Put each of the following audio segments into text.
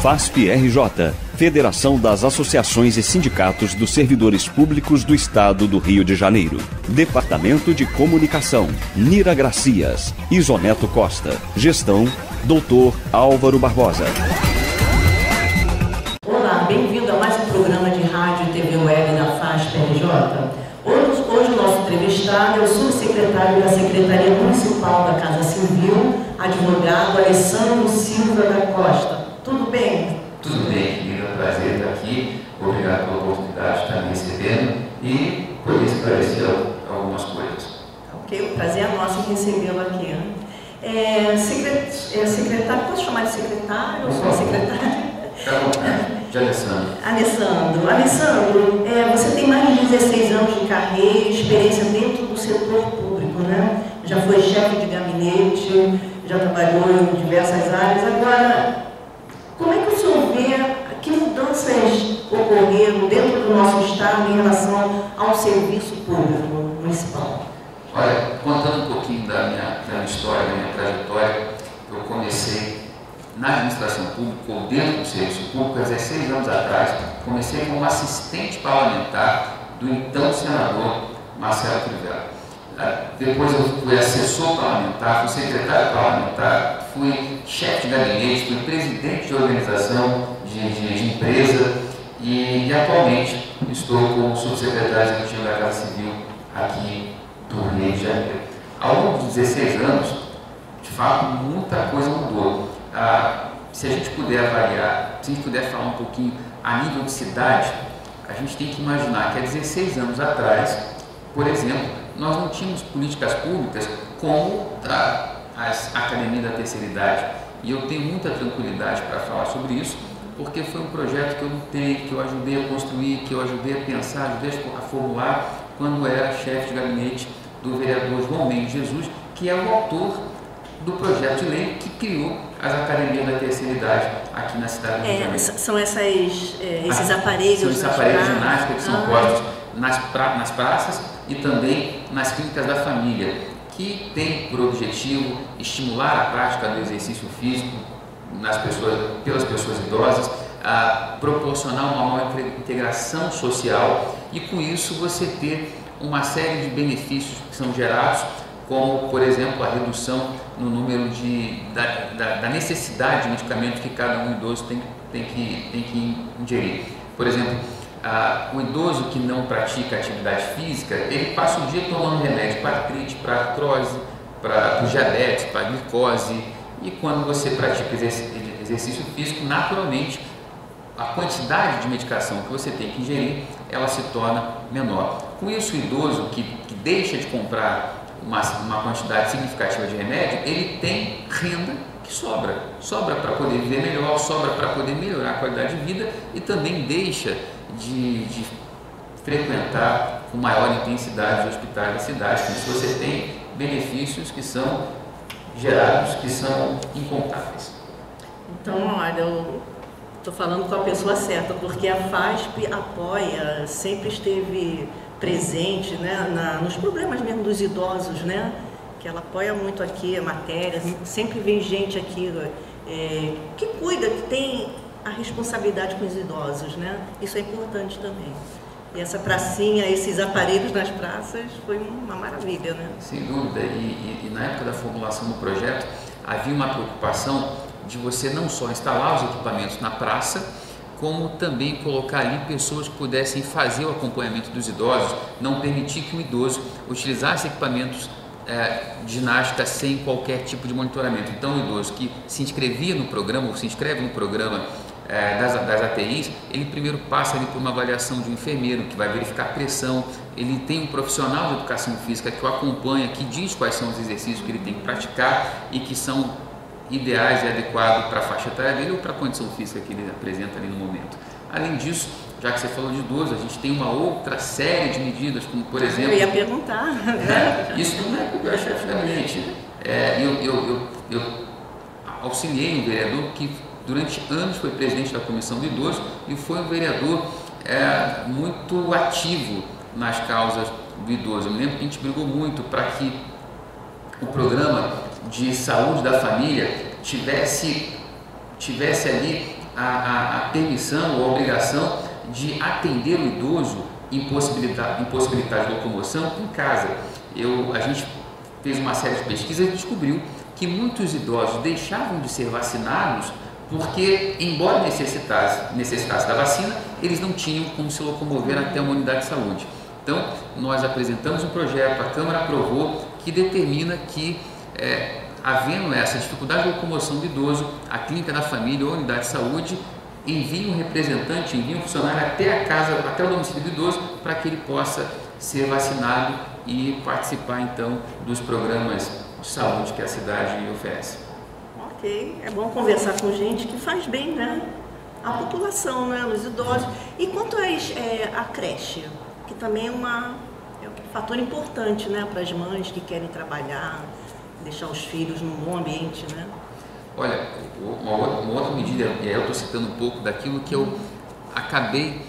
FASP-RJ, Federação das Associações e Sindicatos dos Servidores Públicos do Estado do Rio de Janeiro. Departamento de Comunicação, Nira Gracias, Isoneto Costa. Gestão, Dr. Álvaro Barbosa. Olá, bem-vindo a mais um programa de rádio e TV web da FASP-RJ. Hoje o nosso entrevistado é o subsecretário da Secretaria Municipal da Casa Civil, advogado Alessandro Silva da Costa. Tudo bem? Tudo bem, querido. É um prazer estar aqui. Obrigado pela oportunidade de estar me recebendo e poder esclarecer algumas coisas. Ok, o prazer é nosso em recebê-lo aqui. Secretário, posso chamar de secretário ou só secretário? De Alessandro. Alessandro, você tem mais de 16 anos de carreira, experiência dentro do setor público, né? Já foi chefe de gabinete, já trabalhou em diversas áreas. Agora, como é que o senhor vê que mudanças ocorreram dentro do nosso Estado em relação ao serviço público municipal? Olha, contando um pouquinho da minha história, da minha trajetória, eu comecei na administração pública ou dentro do serviço público há 16 anos atrás. Comecei como assistente parlamentar do então senador Marcelo Crivella. Depois eu fui assessor parlamentar, fui secretário parlamentar, fui chefe de gabinete, fui presidente de organização de empresa e atualmente estou como subsecretário executivo da Casa Civil aqui do Rio de Janeiro. Ao longo de 16 anos, de fato, muita coisa mudou. Se a gente puder avaliar, se a gente puder falar um pouquinho a nível de cidade, a gente tem que imaginar que há 16 anos atrás, por exemplo, nós não tínhamos políticas públicas como a Academia da Terceira Idade. E eu tenho muita tranquilidade para falar sobre isso, porque foi um projeto que eu lutei, que eu ajudei a construir, que eu ajudei a pensar, ajudei a formular quando era chefe de gabinete do vereador João Mendes Jesus, que é o autor do projeto de lei que criou as Academias da Terceira Idade aqui na cidade do Rio de Janeiro. São esses aparelhos. São esses aparelhos de ginástica que são postos nas praças e também nas clínicas da família, que tem por objetivo estimular a prática do exercício físico pelas pessoas idosas, proporcionar uma maior integração social e com isso você ter uma série de benefícios que são gerados, como, por exemplo, a redução no número da necessidade de medicamentos que cada um idoso tem que ingerir. Por exemplo, o idoso que não pratica atividade física, ele passa o dia tomando remédio para artrite, para artrose, para diabetes, para glicose, e quando você pratica exercício físico, naturalmente, a quantidade de medicação que você tem que ingerir, ela se torna menor. Com isso, o idoso que deixa de comprar uma quantidade significativa de remédio, ele tem renda que sobra para poder viver melhor, sobra para poder melhorar a qualidade de vida e também deixa de frequentar com maior intensidade os hospitais da cidade. Com isso você tem benefícios que são gerados, que são incontáveis. Então, olha, eu estou falando com a pessoa certa, porque a FASP apoia, sempre esteve presente, né, nos problemas mesmo dos idosos, né, que ela apoia muito aqui a matéria, sempre vem gente aqui que cuida, que tem a responsabilidade com os idosos, né, isso é importante também. E essa pracinha, esses aparelhos nas praças, foi uma maravilha, né? Sem dúvida, e na época da formulação do projeto, havia uma preocupação de você não só instalar os equipamentos na praça, como também colocar ali pessoas que pudessem fazer o acompanhamento dos idosos, não permitir que um idoso utilizasse equipamentos de ginástica sem qualquer tipo de monitoramento. Então, o idoso que se inscrevia no programa, ou se inscreve no programa das ATIs, ele primeiro passa ali por uma avaliação de um enfermeiro, que vai verificar a pressão, ele tem um profissional de educação física que o acompanha, que diz quais são os exercícios que ele tem que praticar e que são ideais e adequados para a faixa etária dele ou para a condição física que ele apresenta ali no momento. Além disso, já que você falou de idoso, a gente tem uma outra série de medidas, como por exemplo... Eu ia perguntar. Isso não é porque eu chefe de gabinete. Eu auxiliei um vereador que durante anos foi presidente da Comissão do Idoso e foi um vereador muito ativo nas causas do idoso. Eu me lembro que a gente brigou muito para que o programa de saúde da família tivesse ali a permissão ou a obrigação de atender o idoso impossibilidade de locomoção em casa. A gente fez uma série de pesquisas e descobriu que muitos idosos deixavam de ser vacinados porque, embora necessitasse da vacina, eles não tinham como se locomover até uma unidade de saúde. Então, nós apresentamos um projeto, a Câmara aprovou, que determina que, havendo essa dificuldade de locomoção do idoso, a clínica da família ou a unidade de saúde envia um representante, envia um funcionário até a casa, até o domicílio do idoso, para que ele possa ser vacinado e participar, então, dos programas de saúde que a cidade oferece. Ok, é bom conversar com gente que faz bem, né? A população, né? Os idosos. E quanto à creche, que também é um fator importante, né? Para as mães que querem trabalhar, deixar os filhos num bom ambiente, né? Olha, uma outra medida, e aí eu estou citando um pouco daquilo que eu acabei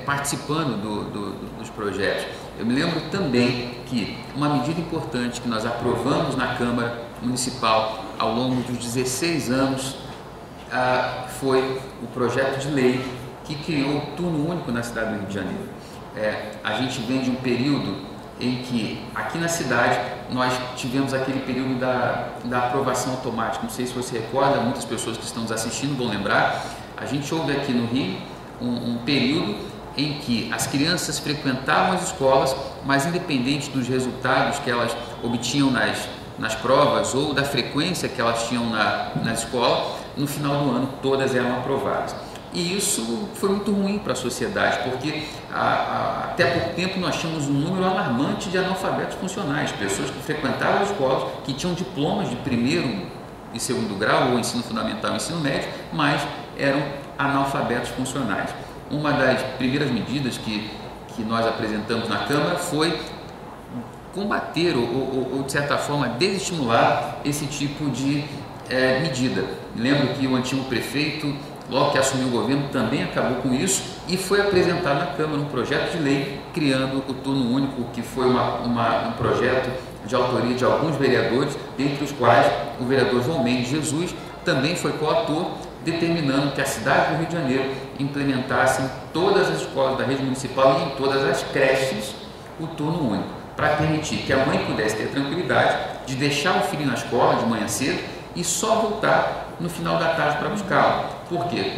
participando dos projetos. Eu me lembro também que uma medida importante que nós aprovamos na Câmara Municipal ao longo dos 16 anos foi o projeto de lei que criou o turno único na cidade do Rio de Janeiro. A gente vem de um período em que aqui na cidade nós tivemos aquele período da aprovação automática. Não sei se você recorda, muitas pessoas que estão nos assistindo vão lembrar. A gente houve aqui no Rio um período em que as crianças frequentavam as escolas, mas independente dos resultados que elas obtinham nas provas ou da frequência que elas tinham na escola, no final do ano todas eram aprovadas. E isso foi muito ruim para a sociedade, porque até há pouco tempo nós tínhamos um número alarmante de analfabetos funcionais, pessoas que frequentavam as escolas, que tinham diplomas de primeiro e segundo grau, ou ensino fundamental e ensino médio, mas eram analfabetos funcionais. Uma das primeiras medidas que nós apresentamos na Câmara foi combater ou de certa forma, desestimular esse tipo de medida. Lembro que o antigo prefeito, logo que assumiu o governo, também acabou com isso e foi apresentado na Câmara um projeto de lei criando o turno único, que foi um projeto de autoria de alguns vereadores, dentre os quais o vereador João Mendes Jesus também foi coautor, determinando que a cidade do Rio de Janeiro implementasse em todas as escolas da rede municipal e em todas as creches o turno único, para permitir que a mãe pudesse ter tranquilidade de deixar o filho na escola de manhã cedo e só voltar no final da tarde para buscá-lo. Por quê?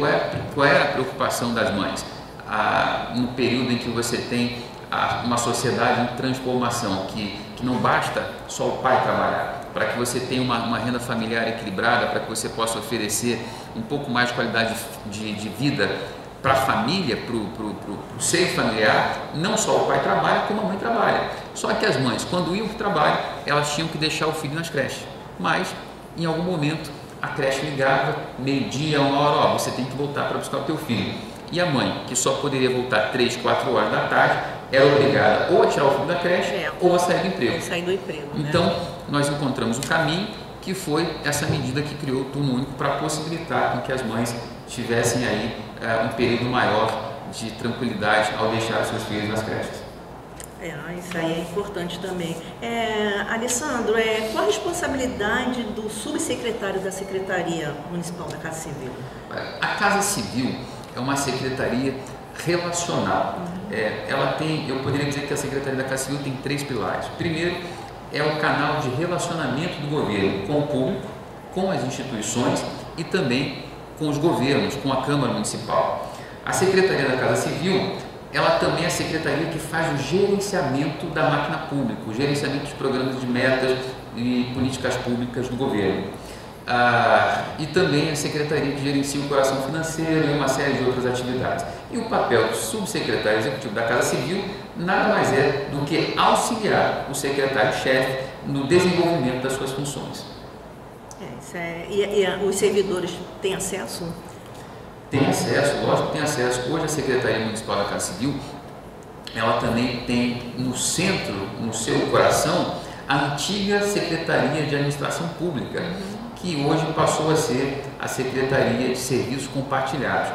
Qual é a preocupação das mães? No período em que você tem uma sociedade em transformação, que não basta só o pai trabalhar, para que você tenha uma renda familiar equilibrada, para que você possa oferecer um pouco mais de qualidade de vida para a família, para o seio familiar, não só o pai trabalha, como a mãe trabalha. Só que as mães, quando iam para o trabalho, elas tinham que deixar o filho nas creches. Mas, em algum momento, a creche ligava, meio-dia, 1h, você tem que voltar para buscar o teu filho. E a mãe, que só poderia voltar 3, 4 horas da tarde, era obrigada ou a tirar o filho da creche ou a sair do emprego. Sair do emprego, então, né? Nós encontramos o caminho, que foi essa medida que criou o turno único para possibilitar com que as mães tivessem aí um período maior de tranquilidade ao deixar seus filhos nas creches. Isso aí é importante também. Alessandro, qual a responsabilidade do subsecretário da Secretaria Municipal da Casa Civil? A Casa Civil é uma secretaria relacional. Ela tem, eu poderia dizer que a Secretaria da Casa Civil tem 3 pilares. Primeiro, é o canal de relacionamento do governo com o público, com as instituições e também com os governos, com a Câmara Municipal. A Secretaria da Casa Civil, ela também é a secretaria que faz o gerenciamento da máquina pública, o gerenciamento dos programas de metas e políticas públicas do governo. E também a secretaria que gerencia o coração financeiro e uma série de outras atividades. E o papel do subsecretário executivo da Casa Civil nada mais é do que auxiliar o secretário-chefe no desenvolvimento das suas funções. E os servidores têm acesso? Tem acesso, lógico que tem acesso. Hoje a Secretaria Municipal da Casa Civil, ela também tem no centro, no seu coração, a antiga Secretaria de Administração Pública, que hoje passou a ser a Secretaria de Serviços Compartilhados.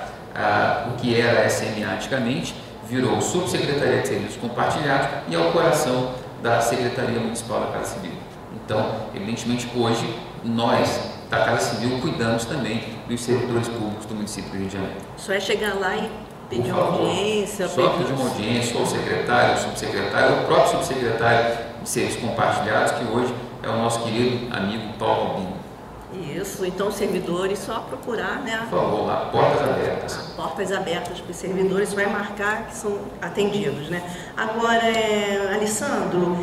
O que era a SMA antigamente virou Subsecretaria de Serviços Compartilhados e é o coração da Secretaria Municipal da Casa Civil. Então, evidentemente, hoje nós da Casa Civil, cuidamos também dos servidores públicos do município do Rio de Janeiro. Só é chegar lá e pedir uma audiência? Só pedir uma audiência, ou o secretário, o subsecretário, ou o próprio subsecretário de Serviços Compartilhados, que hoje é o nosso querido amigo Paulo Albino. Isso, então os servidores, só procurar, né? Por favor, lá, portas abertas. Portas abertas para os servidores, vai marcar que são atendidos, né? Agora, Alessandro,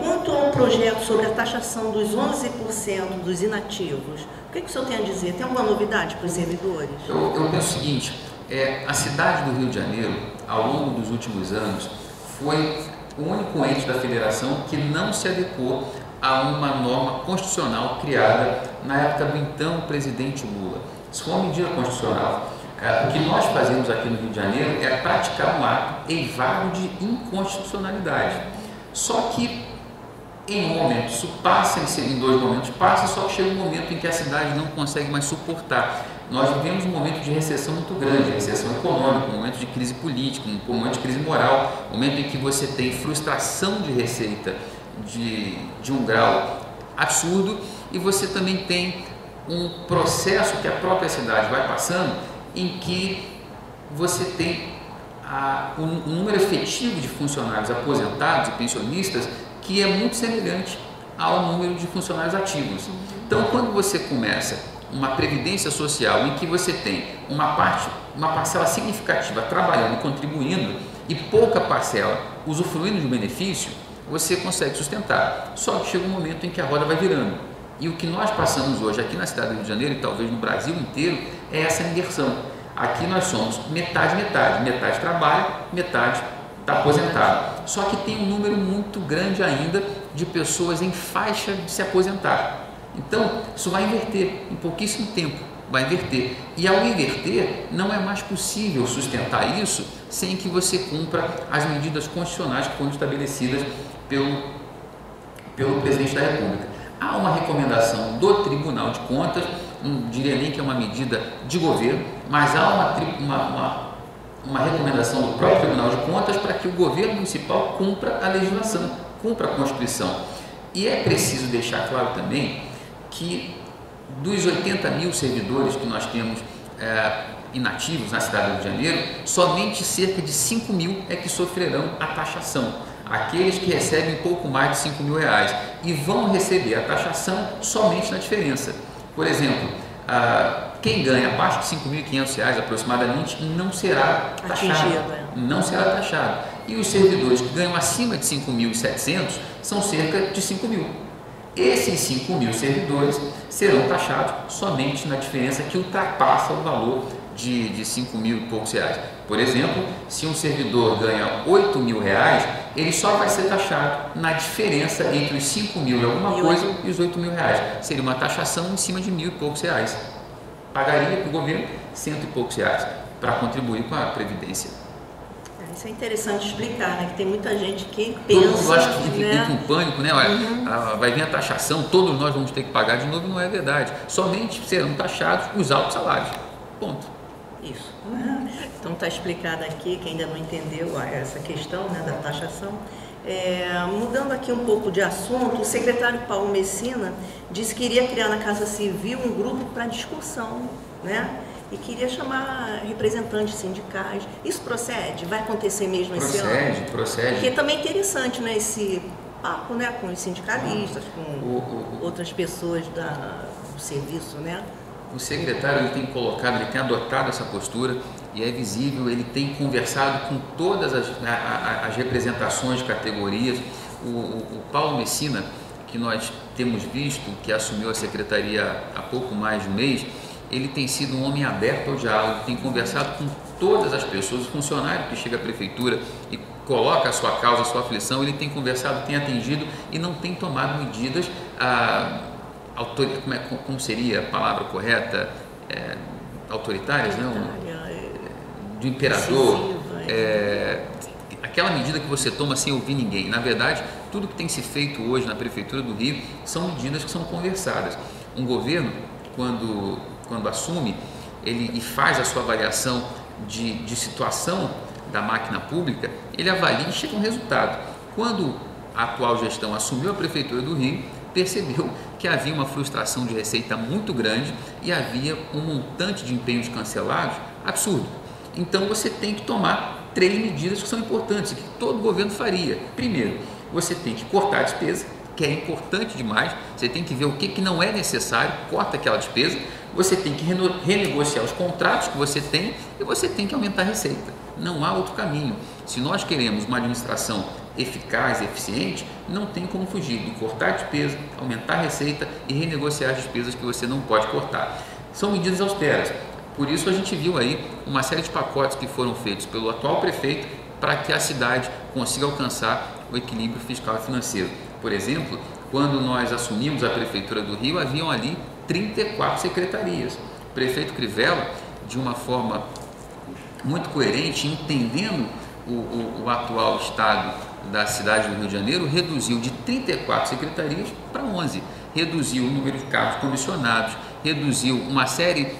quanto ao projeto sobre a taxação dos 11% dos inativos, o que o senhor tem a dizer? Tem alguma novidade para os servidores? Eu penso o seguinte, a cidade do Rio de Janeiro, ao longo dos últimos anos, foi o único ente da federação que não se adequou a uma norma constitucional criada na época do então presidente Lula. Isso foi uma medida constitucional. O que nós fazemos aqui no Rio de Janeiro é praticar um ato eivado de inconstitucionalidade. Só que em um momento, isso passa em dois momentos, só que chega um momento em que a cidade não consegue mais suportar. Nós vivemos um momento de recessão muito grande, recessão econômica, um momento de crise política, um momento de crise moral, um momento em que você tem frustração de receita de um grau absurdo, e você também tem um processo que a própria cidade vai passando, em que você tem um número efetivo de funcionários aposentados e pensionistas que é muito semelhante ao número de funcionários ativos. Então, quando você começa uma previdência social em que você tem uma parcela significativa trabalhando e contribuindo e pouca parcela usufruindo de um benefício, você consegue sustentar. Só que chega um momento em que a roda vai virando. E o que nós passamos hoje aqui na cidade do Rio de Janeiro e talvez no Brasil inteiro é essa inversão. Aqui nós somos metade, metade trabalha, metade está aposentado. Só que tem um número muito grande ainda de pessoas em faixa de se aposentar. Então, isso vai inverter em pouquíssimo tempo, vai inverter. E ao inverter, não é mais possível sustentar isso sem que você cumpra as medidas constitucionais que foram estabelecidas pelo presidente da República. Há uma recomendação do Tribunal de Contas, não diria nem que é uma medida de governo, mas há uma recomendação do próprio Tribunal de Contas para que o governo municipal cumpra a legislação, cumpra a Constituição. E é preciso deixar claro também que dos 80 mil servidores que nós temos inativos na cidade do Rio de Janeiro, somente cerca de 5 mil é que sofrerão a taxação. Aqueles que recebem pouco mais de 5 mil reais e vão receber a taxação somente na diferença. Por exemplo, quem ganha abaixo de R$ 5.500 aproximadamente não será taxado. Não será taxado. E os servidores que ganham acima de 5.700 são cerca de 5 mil. Esses 5 mil servidores serão taxados somente na diferença que ultrapassa o valor de 5 mil e poucos reais. Por exemplo, se um servidor ganha 8 mil reais, ele só vai ser taxado na diferença entre os 5 mil e alguma coisa e os 8 mil reais. Seria uma taxação em cima de 1.000 e poucos reais. Pagaria para o governo 100 e poucos reais para contribuir com a Previdência. Isso é interessante explicar, né? Que tem muita gente que pensa... Todo mundo acha que tem um pânico, né? Vai vir a taxação, todos nós vamos ter que pagar de novo, não é verdade. Somente serão taxados os altos salários. Ponto. Isso. Então está explicado aqui, quem ainda não entendeu essa questão, né, da taxação. Mudando aqui um pouco de assunto, o secretário Paulo Messina disse que iria criar na Casa Civil um grupo para discussão, né? E queria chamar representantes sindicais. Isso procede? Vai acontecer mesmo esse ano? Procede. Porque também é interessante, né, esse papo, né, com os sindicalistas, com outras pessoas do serviço, né? O secretário ele tem adotado essa postura e é visível, ele tem conversado com todas as representações de categorias. O Paulo Messina, que nós temos visto, que assumiu a secretaria há pouco mais de um mês, ele tem sido um homem aberto ao diálogo, tem conversado com todas as pessoas, o funcionário que chega à prefeitura e coloca a sua causa, a sua aflição, ele tem conversado, tem atendido e não tem tomado medidas como seria a palavra correta? Autoritárias, não? Do imperador. Aquela medida que você toma sem ouvir ninguém. Na verdade, tudo que tem se feito hoje na Prefeitura do Rio são medidas que são conversadas. Um governo, quando assume, ele faz a sua avaliação de situação da máquina pública, ele avalia e chega a um resultado. Quando a atual gestão assumiu a Prefeitura do Rio, percebeu que havia uma frustração de receita muito grande e havia um montante de empenhos cancelados absurdo. Então você tem que tomar 3 medidas que são importantes, que todo governo faria. Primeiro, você tem que cortar a despesa, que é importante demais, você tem que ver o que não é necessário, corta aquela despesa, você tem que renegociar os contratos que você tem e você tem que aumentar a receita. Não há outro caminho. Se nós queremos uma administração eficaz e eficiente, não tem como fugir de cortar a despesa, aumentar a receita e renegociar as despesas que você não pode cortar. São medidas austeras. Por isso a gente viu aí uma série de pacotes que foram feitos pelo atual prefeito para que a cidade consiga alcançar o equilíbrio fiscal e financeiro. Por exemplo, quando nós assumimos a Prefeitura do Rio, haviam ali 34 secretarias. O prefeito Crivella, de uma forma muito coerente, entendendo o atual estado da cidade do Rio de Janeiro, reduziu de 34 secretarias para 11. Reduziu o número de cargos comissionados,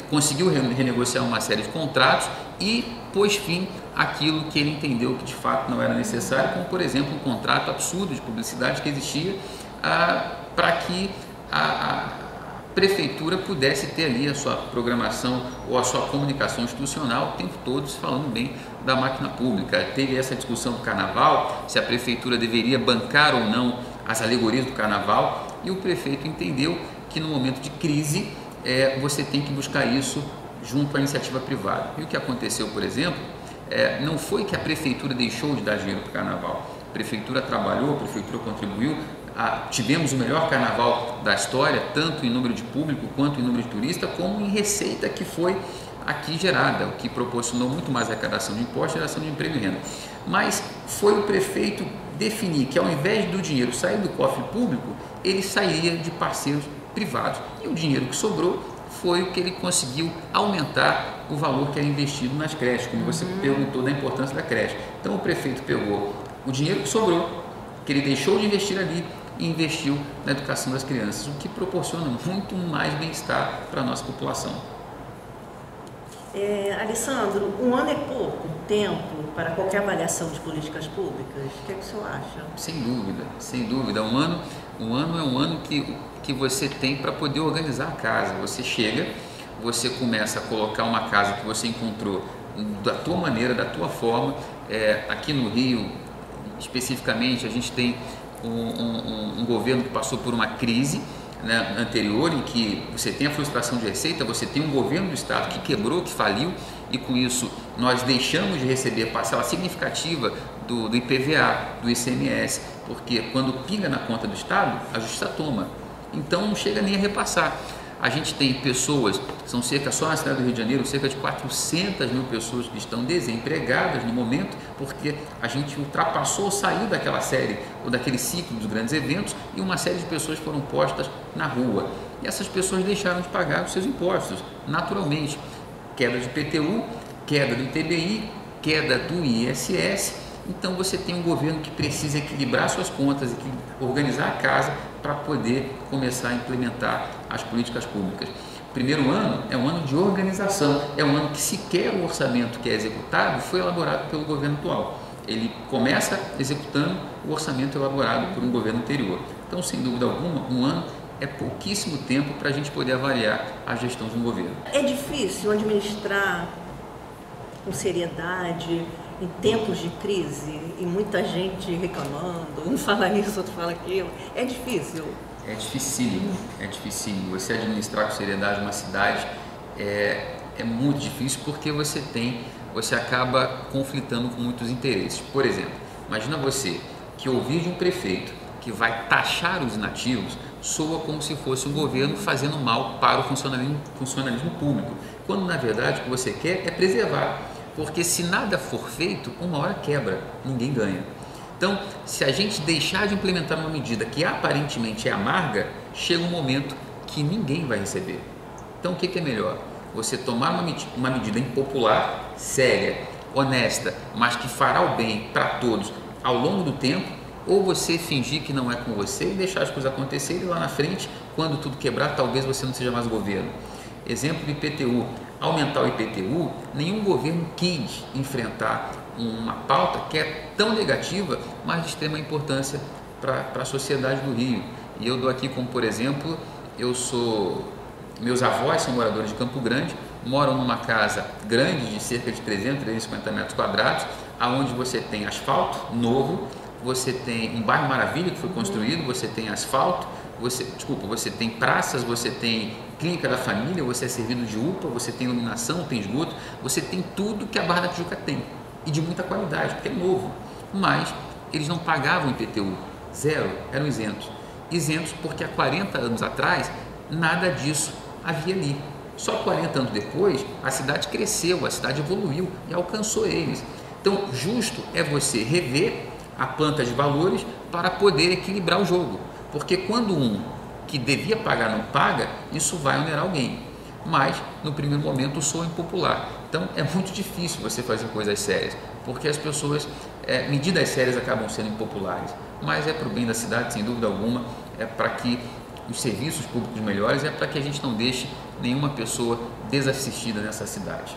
conseguiu renegociar uma série de contratos e pôs fim àquilo que ele entendeu que de fato não era necessário, como por exemplo um contrato absurdo de publicidade que existia para que a prefeitura pudesse ter ali a sua programação ou a sua comunicação institucional o tempo todo falando bem da máquina pública. Teve essa discussão do carnaval, se a prefeitura deveria bancar ou não as alegorias do carnaval, e o prefeito entendeu que no momento de crise você tem que buscar isso junto à iniciativa privada. E o que aconteceu, por exemplo, não foi que a prefeitura deixou de dar dinheiro para o carnaval. A prefeitura trabalhou, a prefeitura contribuiu, tivemos o melhor carnaval da história, tanto em número de público quanto em número de turista, como em receita que foi aqui gerada, o que proporcionou muito mais arrecadação de impostos, geração de emprego e renda. Mas foi o prefeito definir que ao invés do dinheiro sair do cofre público, ele sairia de parceiros privados. E o dinheiro que sobrou foi o que ele conseguiu aumentar o valor que era investido nas creches, como você perguntou da importância da creche. Então o prefeito pegou o dinheiro que sobrou, que ele deixou de investir ali, e investiu na educação das crianças, o que proporciona muito mais bem-estar para a nossa população. Alessandro, 1 ano é pouco tempo para qualquer avaliação de políticas públicas? O que é que o senhor acha? Sem dúvida, sem dúvida. Um ano é um ano que você tem para poder organizar a casa. Você chega, você começa a colocar uma casa que você encontrou da tua maneira, da tua forma. Aqui no Rio, especificamente, a gente tem um governo que passou por uma crise, né, anterior, em que você tem a frustração de receita, você tem um governo do estado que quebrou, que faliu, e com isso nós deixamos de receber parcela significativa do IPVA, do ICMS, porque quando pinga na conta do estado, a justiça toma, então não chega nem a repassar. A gente tem pessoas, são só na cidade do Rio de Janeiro, cerca de 400 mil pessoas que estão desempregadas no momento, porque a gente ultrapassou, saiu daquela série ou daquele ciclo dos grandes eventos e uma série de pessoas foram postas na rua. E essas pessoas deixaram de pagar os seus impostos, naturalmente. Queda de IPTU, queda do ITBI, queda do ISS. Então você tem um governo que precisa equilibrar suas contas, organizar a casa para poder começar a implementar as políticas públicas. O primeiro ano é um ano de organização, é um ano que sequer o orçamento que é executado foi elaborado pelo governo atual. Ele começa executando o orçamento elaborado por um governo anterior. Então, sem dúvida alguma, um ano é pouquíssimo tempo para a gente poder avaliar a gestão de um governo. É difícil administrar com seriedade em tempos de crise e muita gente reclamando, um fala isso, outro fala aquilo. É difícil. É dificílimo, é dificílimo. Você administrar com seriedade uma cidade é muito difícil porque você acaba conflitando com muitos interesses. Por exemplo, imagina você que ouvir de um prefeito que vai taxar os inativos soa como se fosse um governo fazendo mal para o funcionalismo público, quando na verdade o que você quer é preservar. Porque se nada for feito, uma hora quebra, ninguém ganha. Então, se a gente deixar de implementar uma medida que aparentemente é amarga, chega um momento que ninguém vai receber. Então, o que é melhor? Você tomar uma medida impopular, séria, honesta, mas que fará o bem para todos ao longo do tempo, ou você fingir que não é com você e deixar as coisas acontecerem e lá na frente, quando tudo quebrar, talvez você não seja mais governo. Exemplo do IPTU. Aumentar o IPTU, nenhum governo quis enfrentar uma pauta que é tão negativa, mas de extrema importância para a sociedade do Rio. E eu dou aqui como, por exemplo, meus avós são moradores de Campo Grande, moram numa casa grande de cerca de 350 metros quadrados, aonde você tem asfalto novo, você tem um bairro Maravilha que foi construído, você tem asfalto, você tem praças, você tem clínica da família, você é servido de UPA, você tem iluminação, tem esgoto, você tem tudo que a Barra da Tijuca tem, e de muita qualidade, porque é novo. Mas eles não pagavam IPTU, zero, eram isentos. Isentos porque há 40 anos atrás nada disso havia ali. Só 40 anos depois a cidade cresceu, a cidade evoluiu e alcançou eles. Então justo é você rever a planta de valores para poder equilibrar o jogo, porque quando um que devia pagar não paga, isso vai onerar alguém. Mas no primeiro momento sou impopular. Então é muito difícil você fazer coisas sérias, porque as pessoas, medidas sérias acabam sendo impopulares, mas é para o bem da cidade, sem dúvida alguma, é para que os serviços públicos melhores, é para que a gente não deixe nenhuma pessoa desassistida nessa cidade.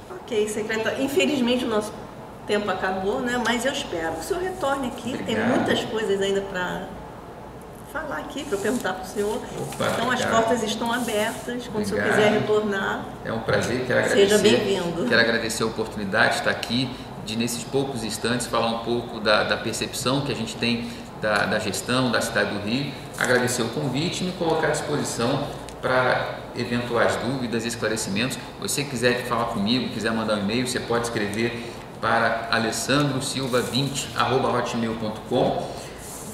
Ok, secretário. Infelizmente o nosso tempo acabou, né? Mas eu espero que o senhor retorne aqui. Obrigado. Tem muitas coisas ainda para falar aqui, para eu perguntar para o senhor. Opa, então obrigado. As portas estão abertas, quando o senhor quiser retornar. É um prazer, quero agradecer. Seja bem-vindo. Quero agradecer a oportunidade de estar aqui, de nesses poucos instantes falar um pouco da percepção que a gente tem da gestão da cidade do Rio, agradecer o convite e me colocar à disposição para eventuais dúvidas e esclarecimentos. Se você quiser falar comigo, quiser mandar um e-mail, você pode escrever para alessandrosilva20@hotmail.com.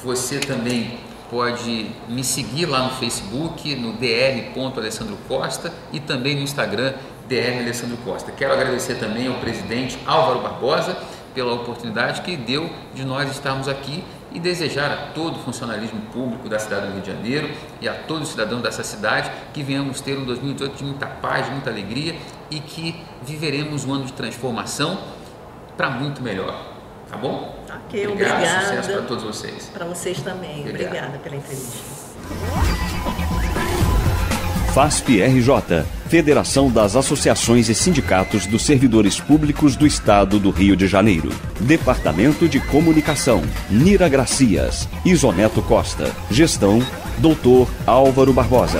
Você também pode me seguir lá no Facebook, no dr.alessandrocosta e também no Instagram, dr.alessandrocosta. Quero agradecer também ao presidente Álvaro Barbosa pela oportunidade que deu de nós estarmos aqui e desejar a todo o funcionalismo público da cidade do Rio de Janeiro e a todos os cidadãos dessa cidade que venhamos ter um 2018 de muita paz, de muita alegria e que viveremos um ano de transformação para muito melhor. Tá bom? Ok, obrigada. Obrigada. Sucesso para todos vocês. Para vocês também. Obrigada pela entrevista. FASP-RJ, Federação das Associações e Sindicatos dos Servidores Públicos do Estado do Rio de Janeiro. Departamento de Comunicação, Nira Gracias, Isoneto Costa. Gestão, Dr. Álvaro Barbosa.